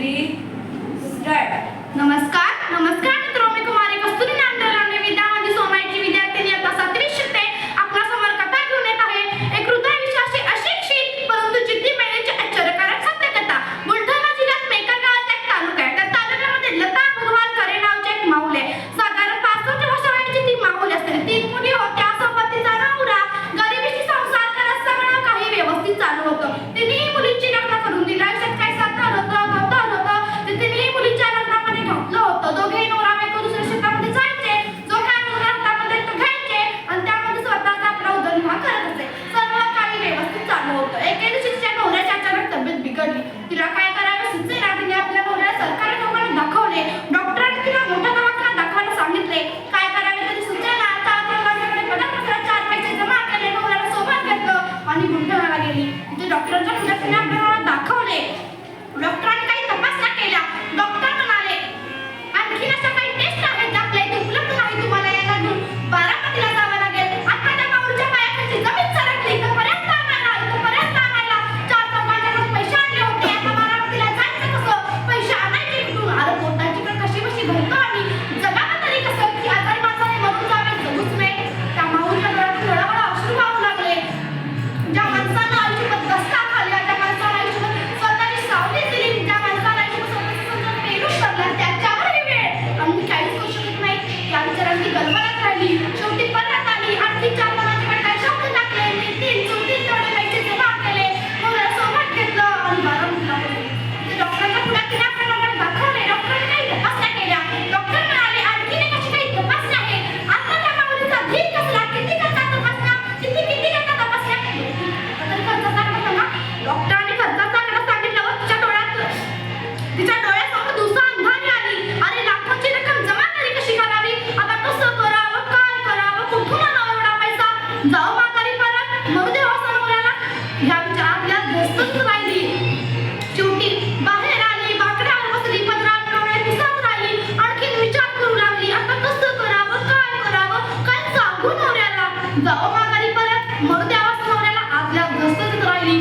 3 start. नमस्कार मित्रो, मी कुमारी कस्तुरी नांदरावणे विद्यामंदिर सोनाईची विद्यार्थिनी इयत्ता 7वी शिकते. आपल्या समोर कथा घेऊन येत आहे एक हृदयविश्वासी अशिक्षित परंतु जिद्दी महिलेची आश्चर्यकारक सत्यकथा. बुलढाणा जिल्ह्यात मेकर गावात एक तालुका आहे. त्या तालुक्यामध्ये लता भगवान करे नावाचे एक माऊल आहे. साधारण 65 वर्ष वयाची ती माऊल असते. 3 मुली होत्या. संपत्तीचा नवरा, गरिबीशी संसार करत सगळं काही व्यवस्थित चालू होतं. तिन्ही मुलींची लग्न करून दिली. आयुष्यात काही साधं होतं, गवताळ होतं. ते तिन्ही मुलींच्या लग्नामध्ये घातलं होतं. दोघेही नवरा बायको दुसऱ्या शेतामध्ये जायचे. जो काय मुलगा हातामध्ये तो घ्यायचे आणि त्यामध्ये स्वतःचा आपला उदरनिर्वाह करत असे. सर्व काही व्यवस्थित चालू होतं. एके दिवशी तिच्या नवऱ्याची अचानक तब्येत बिघडली. तिला काय करावे सुचेना. तिने आपल्या नवऱ्याला सरकारी दवाखान्यात दाखवले. डॉक्टरांनी तिला मोठ्या दवाखान्यात दाखवायला सांगितले. काय करावे तरी सुचेना. आता आपल्या माझ्याकडे पदपत्रात 4 पैसे जमा केले. नवऱ्याला सोबत घेतलं आणि बुलढाण्याला गेली. तिथे डॉक्टरांच्या मुलाला तिने आपल्या नवऱ्याला दाखवले. डॉक्टरांनी काही तपासण्या केल्या. डॉक्टर म्हणाले आणखी अशा काही टेस्ट आहेत आपल्या इथे उपलब्ध नाही. तुम्हाला याला घेऊन बारामतीला जावं लागेल. आता त्या माऊलीच्या पायाखालची जमीन सरकली. इथपर्यंत आणायला 4-5 पैसे आणले होते. आता बारामतीला जायचं कसं? पैसे आणायचे कुठून? अरे पोटाची पण कशी भरतो आणि जगावं तरी कसं की आजारी माणसाने मरून जावे, जगूच नाही. त्या माऊलीच्या डोळ्यातून थोडा अश्रू वाहू लागले. ज्या माणसानं आयुष्यभर दस्ता खाल्ला, ज्या माणसानं आयुष्यभर स्वतःची सावली दिली, ज्या माणसानं आयुष्यभर स्वतःचं समजून पेरून भरला, त्याच्यावर ही वेळ आणि मी काहीच करू शकत नाही. या विचारांनी गलबलत राहिली. शेवटी परत आली. आणखी 4 जणांकडे काही शब्द टाकले. 3 चुलतीत तेवढे पैसे जमा केले. नवऱ्याला सोबत घेतलं आणि बारामतीला गेली. ते डॉक्टरांच्या पुढ्यात तिने आपल्या नवऱ्याला दाखवले. डॉक्टरांनी काही तपासण्या केल्या. डॉक्टर म्हणाले आणखी एक अशी काही तपासण्या आहे. आता त्या माऊलीचा धीर कसला? किती करता तपासण्या? किती करता तपासण्या? तरी खर्चाचा आकडा सांगा. डॉक्टरांनी खर्चाचा आकडा सांगितल्यावर तिच्या डोळ्यासमोर दुसरा अंधारी आली. अरे लाखोची रक्कम जमा तरी कशी करावी? आता कसं करावं, काय करावं, कुठून आणावं एवढा पैसा? जाऊ म्हातारी परत, मरू दे असं नवऱ्याला. ह्या विचारातल्या व्यस्तच राहिली. शेवटी बाहेर आली. बाकड्यावर बसली. पदरात डोळे पुसत राहिली. आणखीन विचार करू लागली. आता कसं करावं, काय करावं, काय सांगू नवऱ्याला? जाऊ म्हातारी परत, मरू दे असं नवऱ्याला. आतल्या व्यस्तच राहिली.